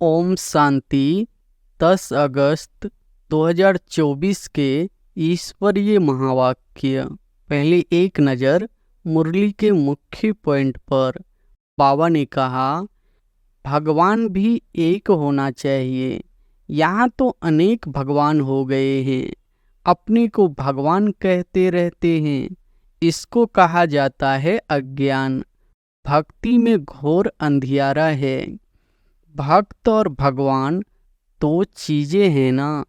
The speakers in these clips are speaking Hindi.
ओम शांति। 10 अगस्त 2024 के ईश्वरीय महावाक्य। पहले एक नज़र मुरली के मुख्य पॉइंट पर। बाबा ने कहा, भगवान भी एक होना चाहिए। यहाँ तो अनेक भगवान हो गए हैं, अपने को भगवान कहते रहते हैं। इसको कहा जाता है अज्ञान। भक्ति में घोर अंधियारा है। भक्त और भगवान दो चीजें हैं ना,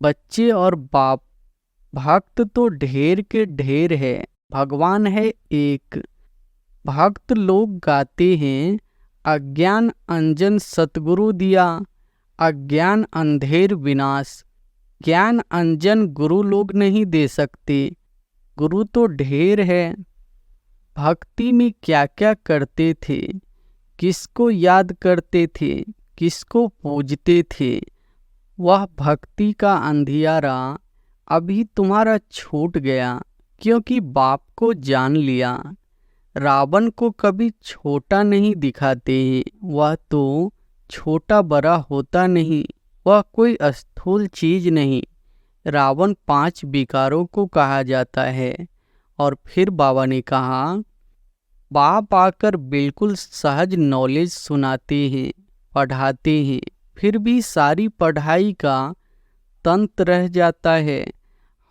बच्चे और बाप। भक्त तो ढेर के ढेर है, भगवान है एक। भक्त लोग गाते हैं, अज्ञान अंजन सतगुरु दिया, अज्ञान अंधेर विनाश। ज्ञान अंजन गुरु लोग नहीं दे सकते, गुरु तो ढेर है। भक्ति में क्या क्या करते थे, किसको याद करते थे, किसको पूजते थे, वह भक्ति का अंधियारा अभी तुम्हारा छूट गया, क्योंकि बाप को जान लिया। रावण को कभी छोटा नहीं दिखाते हैं, वह तो छोटा बड़ा होता नहीं, वह कोई स्थूल चीज नहीं। रावण 5 विकारों को कहा जाता है। और फिर बाबा ने कहा, बाप आकर बिल्कुल सहज नॉलेज सुनाते हैं, पढ़ाते हैं, फिर भी सारी पढ़ाई का तंत रह जाता है।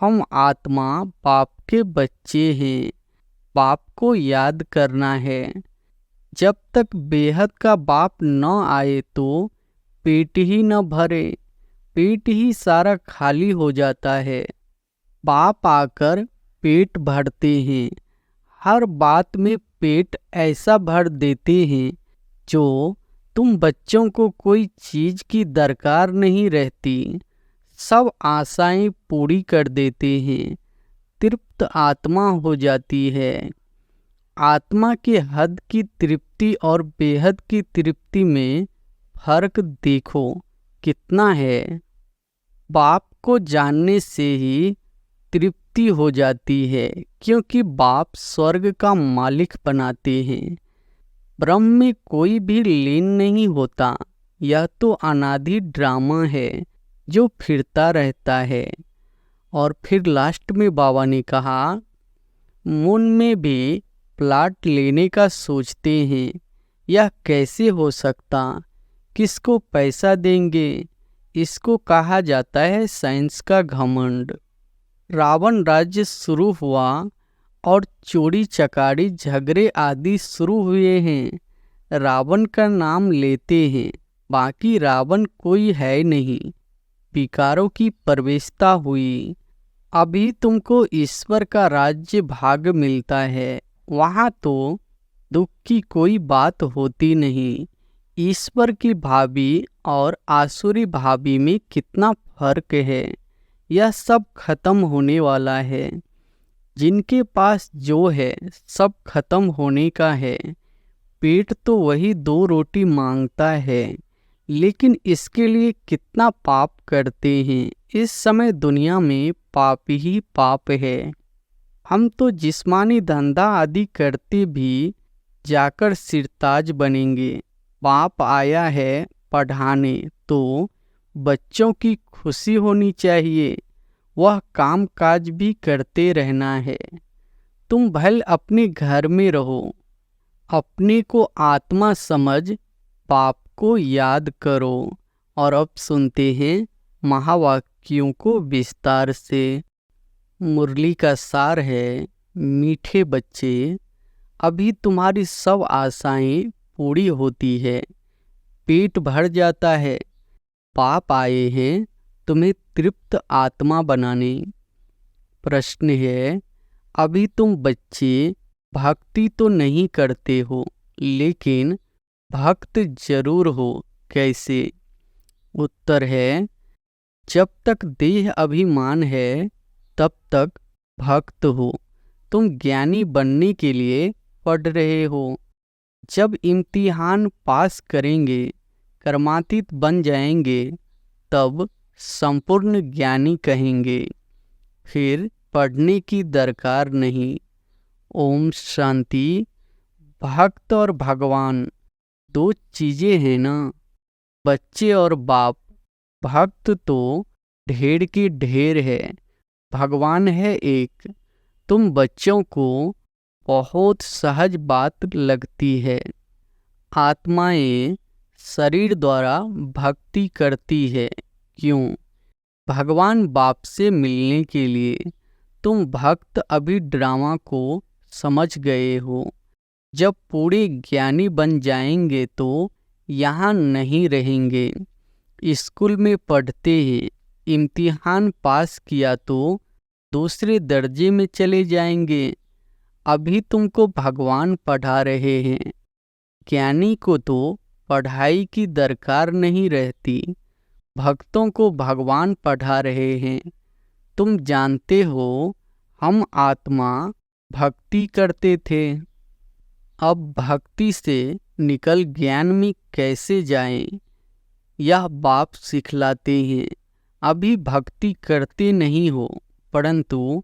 हम आत्मा बाप के बच्चे हैं, बाप को याद करना है। जब तक बेहद का बाप न आए तो पेट ही न भरे, पेट ही सारा खाली हो जाता है। बाप आकर पेट भरते हैं, हर बात में पेट ऐसा भर देते हैं जो तुम बच्चों को कोई चीज की दरकार नहीं रहती। सब आशाएं पूरी कर देते हैं, तृप्त आत्मा हो जाती है। आत्मा के हद की तृप्ति और बेहद की तृप्ति में फर्क देखो कितना है। बाप को जानने से ही तृप्ति हो जाती है, क्योंकि बाप स्वर्ग का मालिक बनाते हैं। ब्रह्म में कोई भी लीन नहीं होता, यह तो अनादि ड्रामा है जो फिरता रहता है। और फिर लास्ट में बाबा ने कहा, मन में भी प्लाट लेने का सोचते हैं, यह कैसे हो सकता, किसको पैसा देंगे। इसको कहा जाता है साइंस का घमंड। रावण राज्य शुरू हुआ और चोरी चकारी झगड़े आदि शुरू हुए हैं। रावण का नाम लेते हैं, बाकी रावण कोई है नहीं। विकारों की प्रवेशता हुई। अभी तुमको ईश्वर का राज्य भाग मिलता है, वहाँ तो दुख की कोई बात होती नहीं। ईश्वर की भाभी और आसुरी भाभी में कितना फर्क है, यह सब खत्म होने वाला है। जिनके पास जो है सब खत्म होने का है। पेट तो वही 2 रोटी मांगता है, लेकिन इसके लिए कितना पाप करते हैं। इस समय दुनिया में पाप ही पाप है। हम तो जिस्मानी धंधा आदि करते भी जाकर सिरताज बनेंगे। बाप आया है पढ़ाने, तो बच्चों की खुशी होनी चाहिए, वह काम काज भी करते रहना है। तुम भले अपने घर में रहो, अपने को आत्मा समझ बाप को याद करो। और अब सुनते हैं महावाक्यों को विस्तार से। मुरली का सार है, मीठे बच्चे, अभी तुम्हारी सब आशाएं पूरी होती है, पेट भर जाता है। पाप आए हैं तुम्हें तृप्त आत्मा बनाने। प्रश्न है, अभी तुम बच्चे भक्ति तो नहीं करते हो, लेकिन भक्त जरूर हो, कैसे? उत्तर है, जब तक देह अभिमान है तब तक भक्त हो। तुम ज्ञानी बनने के लिए पढ़ रहे हो। जब इम्तिहान पास करेंगे, कर्मातीत बन जाएंगे, तब संपूर्ण ज्ञानी कहेंगे। फिर पढ़ने की दरकार नहीं। ओम शांति। भक्त और भगवान दो चीजें हैं ना, बच्चे और बाप, भक्त तो ढेर के ढेर है, भगवान है एक। तुम बच्चों को बहुत सहज बात लगती है। आत्माएं शरीर द्वारा भक्ति करती है। क्यों? भगवान बाप से मिलने के लिए। तुम भक्त अभी ड्रामा को समझ गए हो। जब पूरे ज्ञानी बन जाएंगे तो यहाँ नहीं रहेंगे। स्कूल में पढ़ते हैं, इम्तिहान पास किया तो दूसरे दर्जे में चले जाएंगे। अभी तुमको भगवान पढ़ा रहे हैं। ज्ञानी को तो पढ़ाई की दरकार नहीं रहती, भक्तों को भगवान पढ़ा रहे हैं। तुम जानते हो हम आत्मा भक्ति करते थे, अब भक्ति से निकल ज्ञान में कैसे जाएं, यह बाप सिखलाते हैं। अभी भक्ति करते नहीं हो, परंतु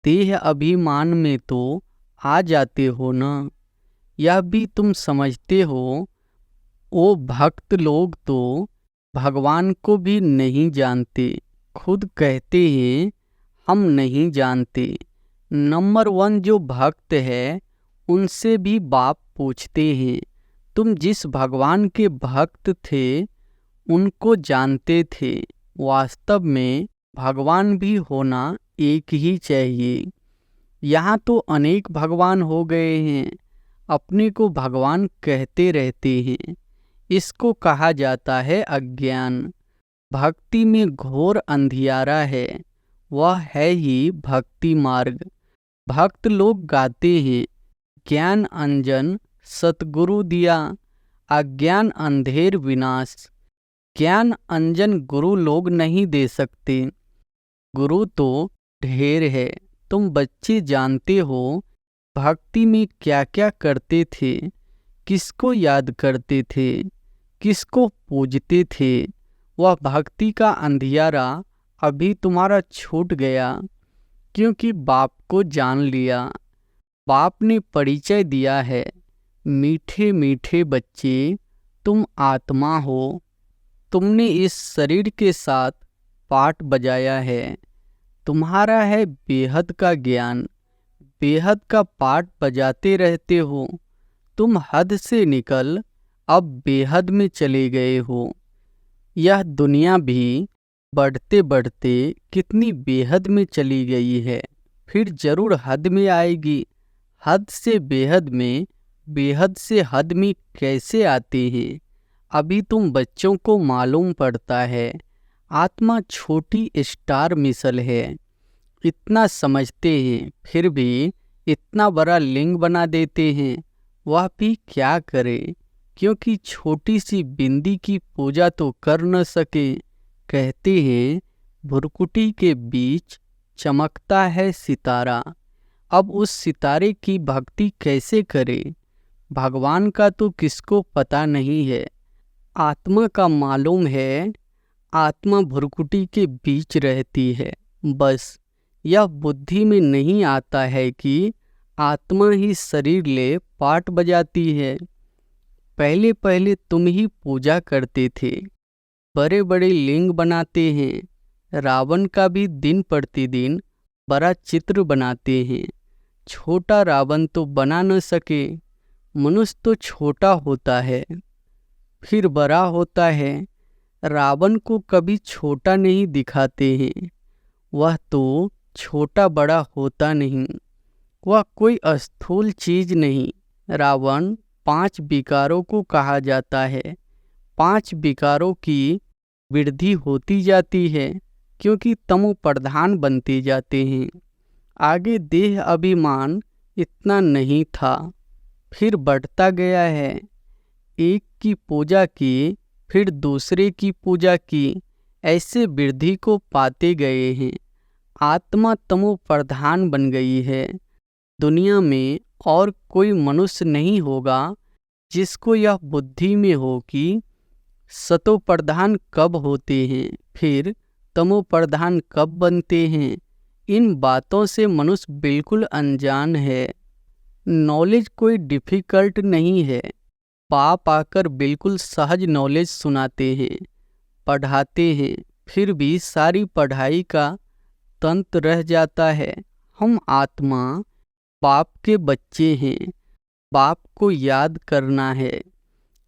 देह अभिमान में तो आ जाते हो ना। यह भी तुम समझते हो। वो भक्त लोग तो भगवान को भी नहीं जानते, खुद कहते हैं हम नहीं जानते। नंबर 1 जो भक्त है उनसे भी बाप पूछते हैं, तुम जिस भगवान के भक्त थे उनको जानते थे? वास्तव में भगवान भी होना एक ही चाहिए। यहाँ तो अनेक भगवान हो गए हैं, अपने को भगवान कहते रहते हैं। इसको कहा जाता है अज्ञान। भक्ति में घोर अंधियारा है, वह है ही भक्ति मार्ग। भक्त लोग गाते हैं, ज्ञान अंजन सतगुरु दिया, अज्ञान अंधेर विनाश। ज्ञान अंजन गुरु लोग नहीं दे सकते, गुरु तो ढेर है। तुम बच्चे जानते हो भक्ति में क्या क्या करते थे, किसको याद करते थे, किसको पूजते थे। वह भक्ति का अंधियारा अभी तुम्हारा छूट गया, क्योंकि बाप को जान लिया। बाप ने परिचय दिया है, मीठे मीठे बच्चे तुम आत्मा हो। तुमने इस शरीर के साथ पाठ बजाया है, तुम्हारा है बेहद का ज्ञान। बेहद का पाठ बजाते रहते हो। तुम हद से निकल अब बेहद में चले गए हो। यह दुनिया भी बढ़ते बढ़ते कितनी बेहद में चली गई है, फिर जरूर हद में आएगी। हद से बेहद में, बेहद से हद में कैसे आते हैं, अभी तुम बच्चों को मालूम पड़ता है। आत्मा छोटी स्टार मिसल है, इतना समझते हैं, फिर भी इतना बड़ा लिंग बना देते हैं। वह भी क्या करे, क्योंकि छोटी सी बिंदी की पूजा तो कर न सके। कहते हैं भुरकुटी के बीच चमकता है सितारा। अब उस सितारे की भक्ति कैसे करे? भगवान का तो किसको पता नहीं है, आत्मा का मालूम है। आत्मा भुरकुटी के बीच रहती है, बस यह बुद्धि में नहीं आता है कि आत्मा ही शरीर ले पाठ बजाती है। पहले पहले तुम ही पूजा करते थे, बड़े बड़े लिंग बनाते हैं। रावण का भी दिन प्रतिदिन बड़ा चित्र बनाते हैं। छोटा रावण तो बना न सके, मनुष्य तो छोटा होता है फिर बड़ा होता है। रावण को कभी छोटा नहीं दिखाते हैं, वह तो छोटा बड़ा होता नहीं, वह कोई स्थूल चीज नहीं। रावण 5 विकारों को कहा जाता है। 5 विकारों की वृद्धि होती जाती है, क्योंकि तमो प्रधान बनते जाते हैं। आगे देह अभिमान इतना नहीं था, फिर बढ़ता गया है। एक की पूजा की, फिर दूसरे की पूजा की, ऐसे वृद्धि को पाते गए हैं। आत्मा तमो प्रधान बन गई है। दुनिया में और कोई मनुष्य नहीं होगा जिसको यह बुद्धि में हो कि सतो प्रधान कब होते हैं, फिर तमो प्रधान कब बनते हैं। इन बातों से मनुष्य बिल्कुल अनजान है। नॉलेज कोई डिफ़िकल्ट नहीं है, बाप आकर बिल्कुल सहज नॉलेज सुनाते हैं, पढ़ाते हैं, फिर भी सारी पढ़ाई का तंत्र रह जाता है। हम आत्मा बाप के बच्चे हैं, बाप को याद करना है।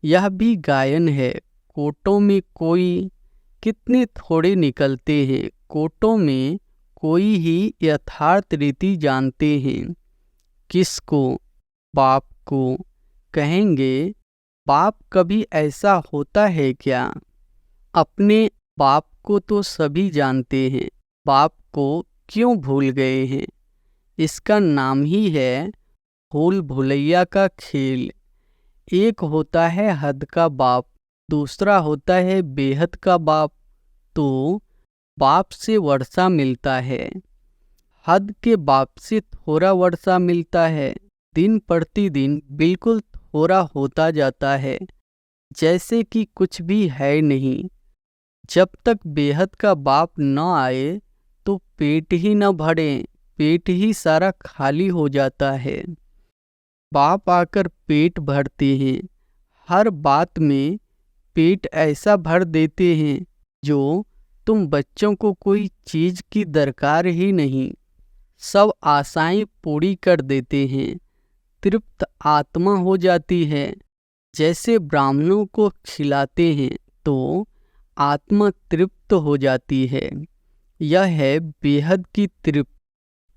यह भी गायन है। कोटों में कोई कितने थोड़े निकलते हैं, कोटों में कोई ही यथार्थ रीति जानते हैं। किसको? बाप को। कहेंगे बाप कभी ऐसा होता है क्या? अपने बाप को तो सभी जानते हैं, बाप को क्यों भूल गए हैं? इसका नाम ही है भूल भुलैया का खेल। एक होता है हद का बाप, दूसरा होता है बेहद का बाप। तो बाप से वर्षा मिलता है, हद के बाप से थोड़ा वर्षा मिलता है। दिन प्रतिदिन बिल्कुल थोड़ा होता जाता है, जैसे कि कुछ भी है नहीं। जब तक बेहद का बाप न आए तो पेट ही न भरे, पेट ही सारा खाली हो जाता है। बाप आकर पेट भरते हैं, हर बात में पेट ऐसा भर देते हैं जो तुम बच्चों को कोई चीज की दरकार ही नहीं। सब आशाएं पूरी कर देते हैं, तृप्त आत्मा हो जाती है। जैसे ब्राह्मणों को खिलाते हैं तो आत्मा तृप्त हो जाती है। यह है बेहद की तृप्त।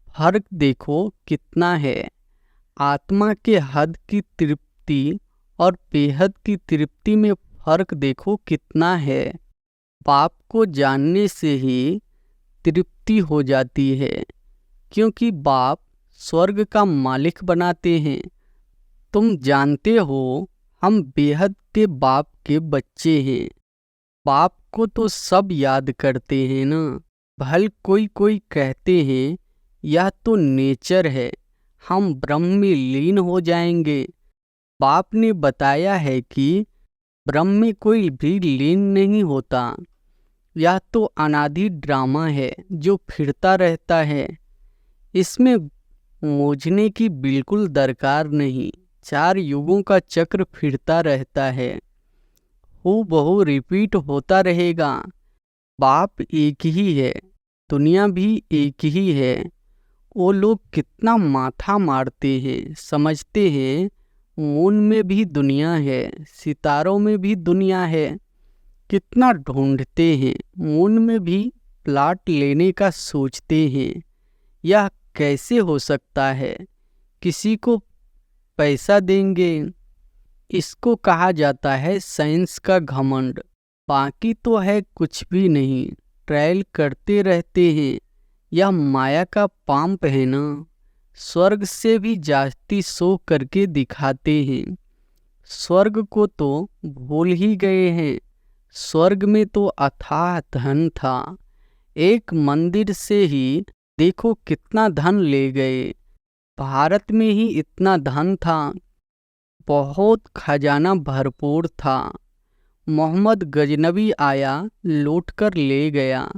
फर्क देखो कितना है। आत्मा के हद की तृप्ति और बेहद की तृप्ति में फर्क देखो कितना है। बाप को जानने से ही तृप्ति हो जाती है, क्योंकि बाप स्वर्ग का मालिक बनाते हैं। तुम जानते हो हम बेहद के बाप के बच्चे हैं। बाप को तो सब याद करते हैं ना। भल कोई कोई कहते हैं यह तो नेचर है, हम ब्रह्म में लीन हो जाएंगे। बाप ने बताया है कि ब्रह्म में कोई भी लीन नहीं होता। यह तो अनादि ड्रामा है जो फिरता रहता है। इसमें मूझने की बिल्कुल दरकार नहीं। 4 युगों का चक्र फिरता रहता है, हूबहू रिपीट होता रहेगा। बाप एक ही है, दुनिया भी एक ही है। वो लोग कितना माथा मारते हैं, समझते हैं मून में भी दुनिया है, सितारों में भी दुनिया है। कितना ढूंढते हैं, मून में भी प्लाट लेने का सोचते हैं। यह कैसे हो सकता है? किसी को पैसा देंगे। इसको कहा जाता है साइंस का घमंड। बाकी तो है कुछ भी नहीं, ट्रायल करते रहते हैं। यह माया का पांप है ना। स्वर्ग से भी जास्ती शो करके दिखाते हैं। स्वर्ग को तो भूल ही गए हैं। स्वर्ग में तो अथाह धन था। एक मंदिर से ही देखो कितना धन ले गए। भारत में ही इतना धन था, बहुत खजाना भरपूर था। मोहम्मद गजनबी आया, लूट कर ले गया।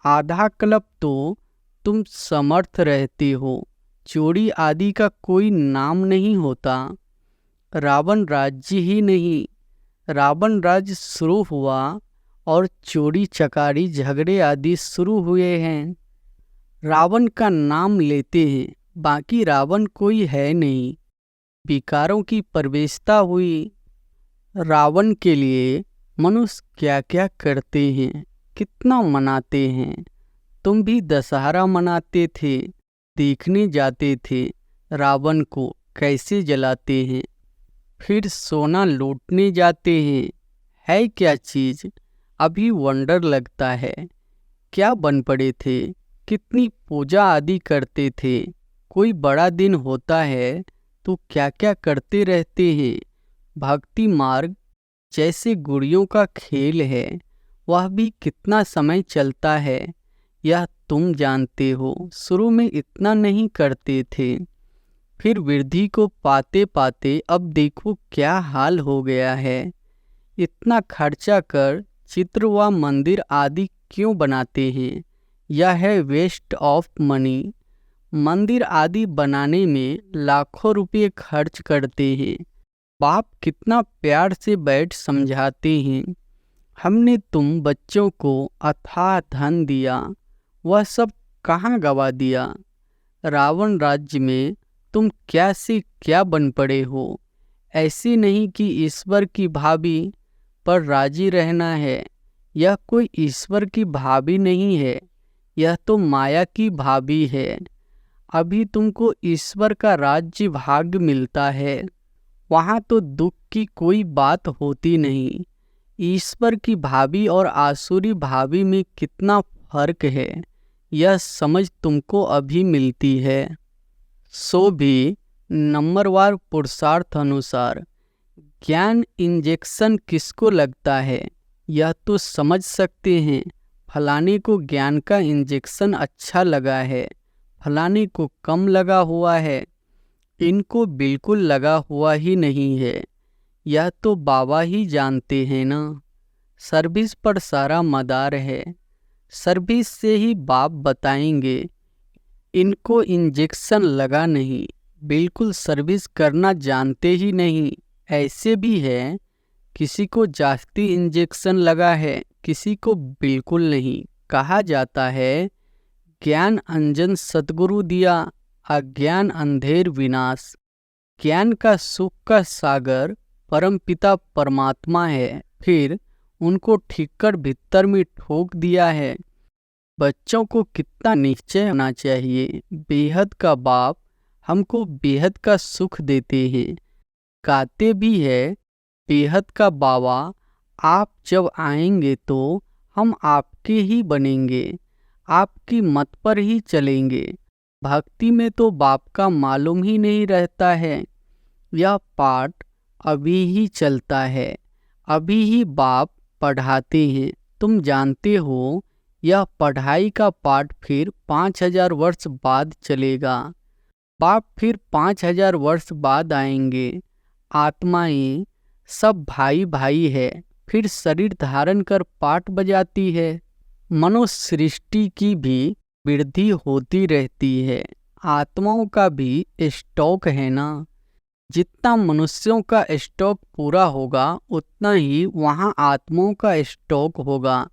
आधा क्लब तो तुम समर्थ रहते हो, चोरी आदि का कोई नाम नहीं होता। रावण राज्य ही नहीं, रावण राज्य शुरू हुआ और चोरी चकारी झगड़े आदि शुरू हुए हैं। रावण का नाम लेते हैं, बाकी रावण कोई है नहीं। विकारों की प्रवेशता हुई। रावण के लिए मनुष्य क्या क्या करते हैं, कितना मनाते हैं। तुम भी दशहरा मनाते थे, देखने जाते थे रावण को कैसे जलाते हैं। फिर सोना लूटने जाते हैं। है क्या चीज़? अभी वंडर लगता है। क्या बन पड़े थे, कितनी पूजा आदि करते थे। कोई बड़ा दिन होता है तो क्या क्या करते रहते हैं। भक्ति मार्ग जैसे गुड़ियों का खेल है, वह भी कितना समय चलता है यह तुम जानते हो। शुरू में इतना नहीं करते थे, फिर वृद्धि को पाते पाते अब देखो क्या हाल हो गया है। इतना खर्चा कर चित्र व मंदिर आदि क्यों बनाते हैं? यह है वेस्ट ऑफ मनी। मंदिर आदि बनाने में लाखों रुपये खर्च करते हैं, बाप कितना प्यार से बैठ समझाते हैं, हमने तुम बच्चों को अथाह धन दिया, वह सब कहाँ गवा दिया। रावण राज्य में तुम क्या से क्या बन पड़े हो। ऐसे नहीं कि ईश्वर की भाभी पर राजी रहना है। यह कोई ईश्वर की भाभी नहीं है, यह तो माया की भाभी है। अभी तुमको ईश्वर का राज्य भाग्य मिलता है, वहाँ तो दुख की कोई बात होती नहीं। ईश्वर की भाभी और आसुरी भाभी में कितना फर्क है, यह समझ तुमको अभी मिलती है। सो भी नंबरवार पुरुषार्थ अनुसार ज्ञान इंजेक्शन किसको लगता है, यह तो समझ सकते हैं। फलाने को ज्ञान का इंजेक्शन अच्छा लगा है, फलाने को कम लगा हुआ है, इनको बिल्कुल लगा हुआ ही नहीं है। यह तो बाबा ही जानते हैं ना। सर्विस पर सारा मदार है, सर्विस से ही बाप बताएंगे। इनको इंजेक्शन लगा नहीं, बिल्कुल सर्विस करना जानते ही नहीं। ऐसे भी है, किसी को जास्ती इंजेक्शन लगा है, किसी को बिल्कुल नहीं। कहा जाता है ज्ञान अंजन सतगुरु दिया, अज्ञान अंधेर विनाश। ज्ञान का सुख का सागर परमपिता परमात्मा है, फिर उनको ठीक कर भीतर में ठोक दिया है। बच्चों को कितना निश्चय होना चाहिए, बेहद का बाप हमको बेहद का सुख देते हैं। कहते भी है बेहद का बाबा आप जब आएंगे तो हम आपके ही बनेंगे, आपकी मत पर ही चलेंगे। भक्ति में तो बाप का मालूम ही नहीं रहता है। यह पाठ अभी ही चलता है, अभी ही बाप पढ़ाते हैं। तुम जानते हो यह पढ़ाई का पाठ फिर 5000 वर्ष बाद चलेगा। बाप फिर 5000 वर्ष बाद आएंगे। आत्माएं सब भाई भाई है, फिर शरीर धारण कर पाठ बजाती है। मनुसृष्टि की भी वृद्धि होती रहती है, आत्माओं का भी स्टॉक है ना। जितना मनुष्यों का स्टॉक पूरा होगा उतना ही वहाँ आत्माओं का स्टॉक होगा।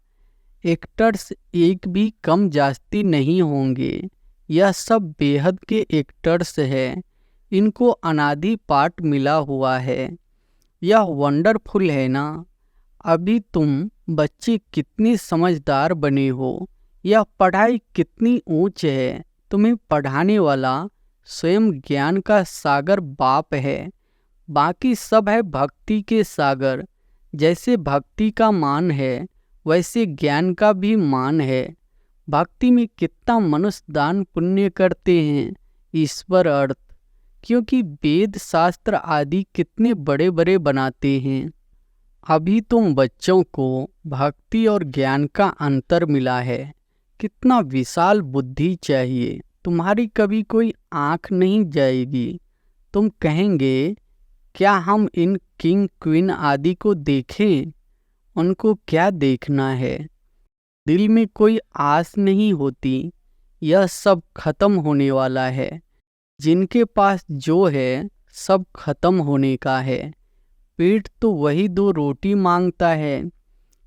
एक्टर्स एक भी कम जास्ती नहीं होंगे। यह सब बेहद के एक्टर्स है, इनको अनादि पाठ मिला हुआ है। यह वंडरफुल है ना। अभी तुम बच्चे कितने समझदार बने हो, यह पढ़ाई कितनी ऊंच है। तुम्हें पढ़ाने वाला स्वयं ज्ञान का सागर बाप है, बाकी सब है भक्ति के सागर। जैसे भक्ति का मान है वैसे ज्ञान का भी मान है। भक्ति में कितना मनुष्य दान पुण्य करते हैं, ईश्वर अर्थ, क्योंकि वेद शास्त्र आदि कितने बड़े बड़े बनाते हैं। अभी तुम बच्चों को भक्ति और ज्ञान का अंतर मिला है। कितना विशाल बुद्धि चाहिए, तुम्हारी कभी कोई आँख नहीं जाएगी। तुम कहेंगे क्या हम इन किंग क्वीन आदि को देखें, उनको क्या देखना है। दिल में कोई आस नहीं होती, यह सब खत्म होने वाला है। जिनके पास जो है सब खत्म होने का है। पेट तो वही 2 रोटी मांगता है,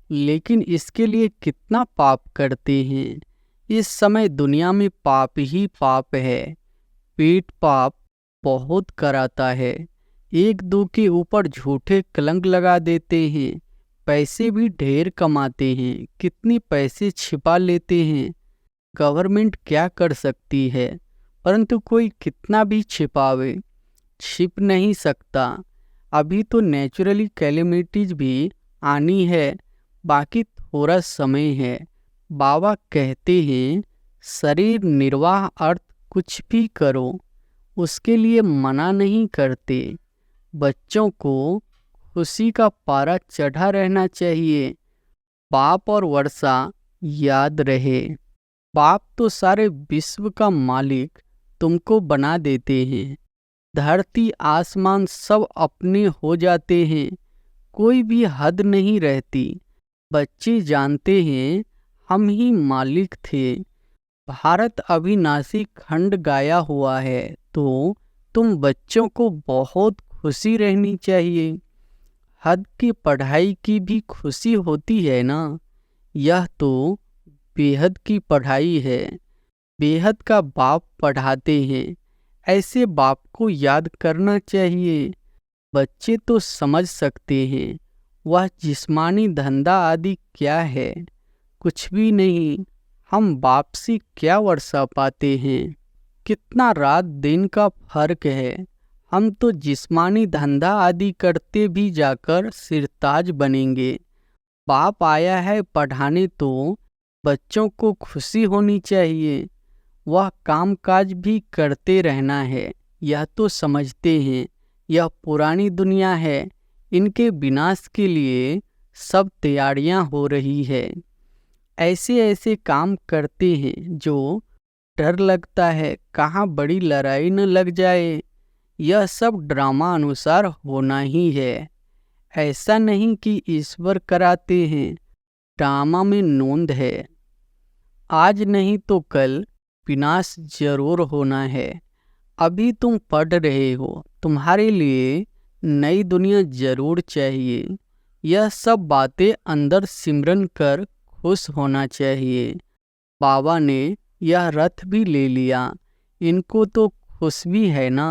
लेकिन इसके लिए कितना पाप करते हैं। इस समय दुनिया में पाप ही पाप है। पेट पाप बहुत कराता है। 1-2 के ऊपर झूठे कलंक लगा देते हैं। पैसे भी ढेर कमाते हैं, कितने पैसे छिपा लेते हैं। गवर्नमेंट क्या कर सकती है, परंतु कोई कितना भी छिपावे छिप नहीं सकता। अभी तो नेचुरली कैलेमिटीज भी आनी है, बाकी थोड़ा समय है। बाबा कहते हैं शरीर निर्वाह अर्थ कुछ भी करो, उसके लिए मना नहीं करते। बच्चों को खुशी का पारा चढ़ा रहना चाहिए। बाप और वर्षा याद रहे। बाप तो सारे विश्व का मालिक तुमको बना देते हैं। धरती आसमान सब अपने हो जाते हैं, कोई भी हद नहीं रहती। बच्चे जानते हैं हम ही मालिक थे। भारत अविनाशी खंड गाया हुआ है, तो तुम बच्चों को बहुत खुशी रहनी चाहिए। हद की पढ़ाई की भी खुशी होती है ना। यह तो बेहद की पढ़ाई है। बेहद का बाप पढ़ाते हैं। ऐसे बाप को याद करना चाहिए। बच्चे तो समझ सकते हैं वह जिस्मानी धंधा आदि क्या है। कुछ भी नहीं। हम बाप से क्या वर्षा पाते हैं। कितना रात दिन का फर्क है। हम तो जिस्मानी धंधा आदि करते भी जाकर सिरताज बनेंगे। बाप आया है पढ़ाने तो बच्चों को खुशी होनी चाहिए। वह कामकाज भी करते रहना है। यह तो समझते हैं यह पुरानी दुनिया है। इनके विनाश के लिए सब तैयारियां हो रही है। ऐसे ऐसे काम करते हैं जो डर लगता है कहाँ बड़ी लड़ाई न लग जाए। यह सब ड्रामा अनुसार होना ही है। ऐसा नहीं कि ईश्वर कराते हैं। ड्रामा में नोंद है। आज नहीं तो कल विनाश जरूर होना है। अभी तुम पढ़ रहे हो। तुम्हारे लिए नई दुनिया जरूर चाहिए। यह सब बातें अंदर सिमरन कर खुश होना चाहिए। बाबा ने यह रथ भी ले लिया। इनको तो खुश भी है ना।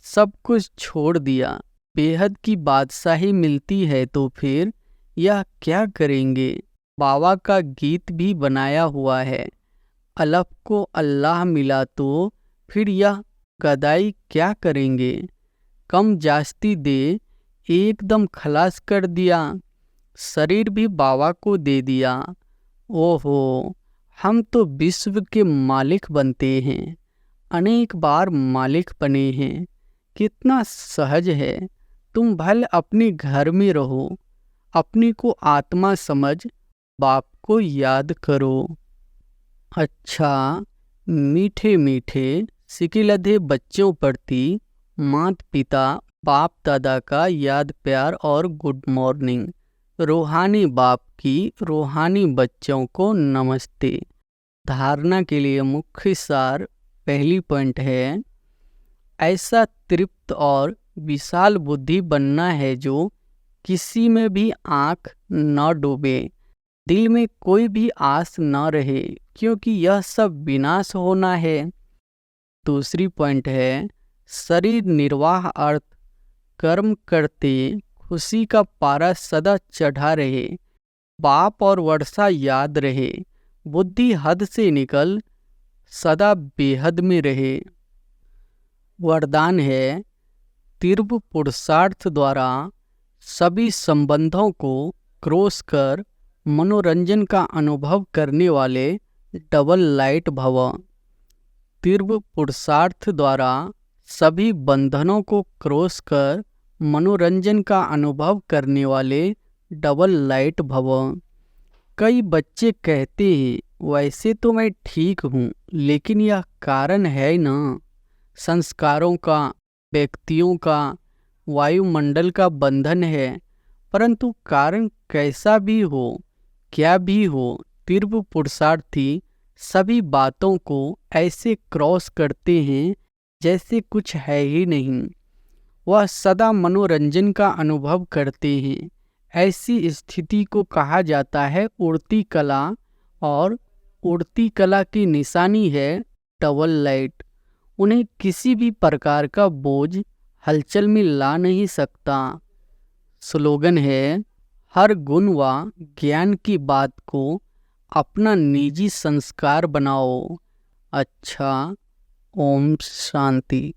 सब कुछ छोड़ दिया। बेहद की बादशाही मिलती है तो फिर यह क्या करेंगे। बाबा का गीत भी बनाया हुआ है। अलफ को अल्लाह मिला तो फिर यह गदाई क्या करेंगे। कम जास्ती दे एकदम खलास कर दिया। शरीर भी बाबा को दे दिया। ओहो, हम तो विश्व के मालिक बनते हैं। अनेक बार मालिक बने हैं। कितना सहज है। तुम भले अपने घर में रहो। अपने को आत्मा समझ बाप को याद करो। अच्छा, मीठे मीठे सिकिलधे बच्चों प्रति माता पिता बाप दादा का याद प्यार और गुड मॉर्निंग। रूहानी बाप की रूहानी बच्चों को नमस्ते। धारणा के लिए मुख्य सार पहली पॉइंट है ऐसा तृप्त और विशाल बुद्धि बनना है जो किसी में भी आँख न डूबे। दिल में कोई भी आस न रहे क्योंकि यह सब विनाश होना है। दूसरी पॉइंट है शरीर निर्वाह अर्थ कर्म करते खुशी का पारा सदा चढ़ा रहे। बाप और वर्षा याद रहे। बुद्धि हद से निकल सदा बेहद में रहे। वरदान है तीव्र पुरुषार्थ द्वारा सभी संबंधों को क्रॉस कर मनोरंजन का अनुभव करने वाले डबल लाइट भव। तीव्र पुरुषार्थ द्वारा सभी बंधनों को क्रॉस कर मनोरंजन का अनुभव करने वाले डबल लाइट भव। कई बच्चे कहते हैं वैसे तो मैं ठीक हूँ लेकिन यह कारण है ना। संस्कारों का, व्यक्तियों का, वायुमंडल का बंधन है। परंतु कारण कैसा भी हो, क्या भी हो, तीव्र पुरुषार्थी सभी बातों को ऐसे क्रॉस करते हैं जैसे कुछ है ही नहीं। वह सदा मनोरंजन का अनुभव करते हैं। ऐसी स्थिति को कहा जाता है उड़ती कला, और उड़ती कला की निशानी है डबल लाइट। उन्हें किसी भी प्रकार का बोझ हलचल में ला नहीं सकता। स्लोगन है हर गुण व ज्ञान की बात को अपना निजी संस्कार बनाओ। अच्छा, ओम शांति।